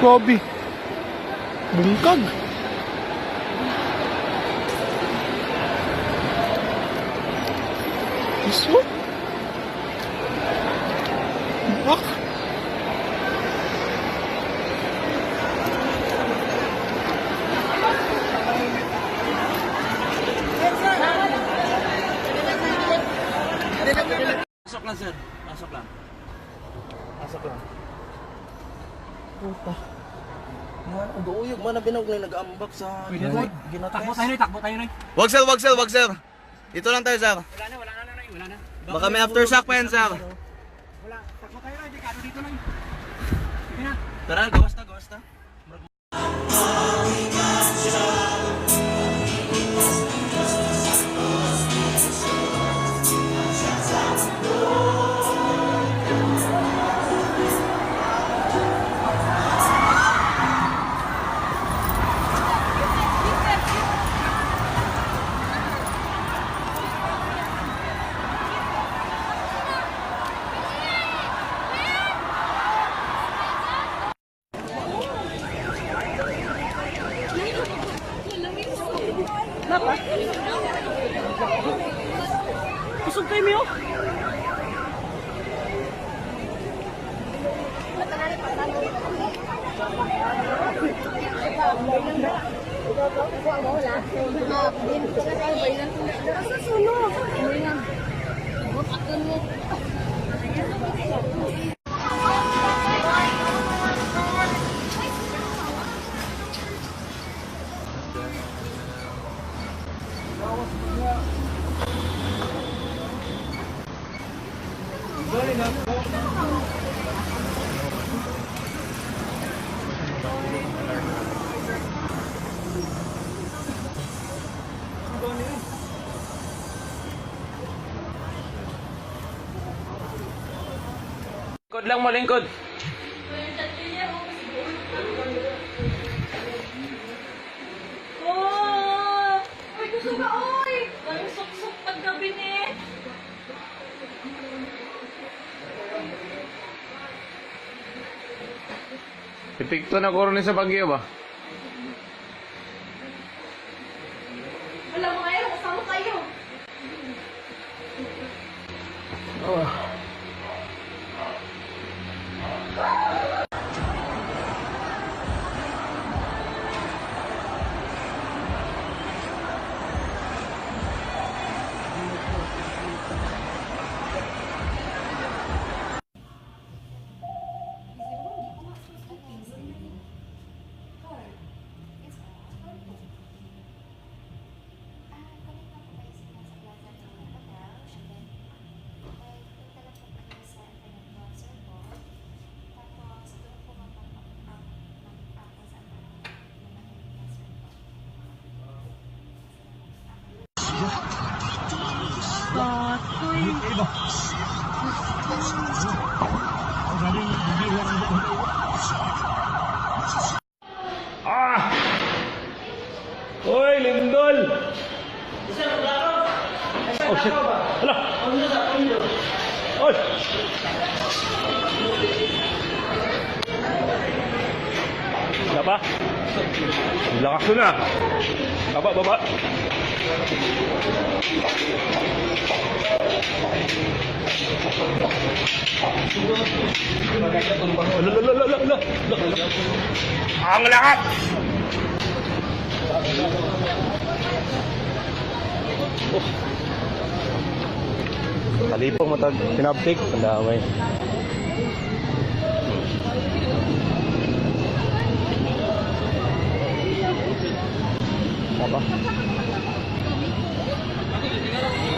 Grabe. Bungkag. Iso? Bak? Pasok lang, sir. Pasok lang. Pasok lang. Puta. Ang duuyog man na binawag na nag-aambak sa Takbo tayo na, takbo tayo na. Wag sir, wag sir, wag sir. Dito lang tayo sir. Wala na. Baka may aftershock pa yan sir. Wala, takbo tayo na, hindi ka ano dito lang. Sige na. Tara, gawas na, gawas na. Kusog kayo mo. Lingkod lang mo, lingkod. Oh! Uy, gusto ka, oy! Ang sok-sok paggabi ni. Epekto na korone sa bagyo ba? Wala mo kayo, kasama kayo. Hoy, lindol! Oh shit! Hala! Hoy! Wala ba? Lakas ko na! Baba, baba! Ang lakas! Talipong matag pinabtik, pandaway.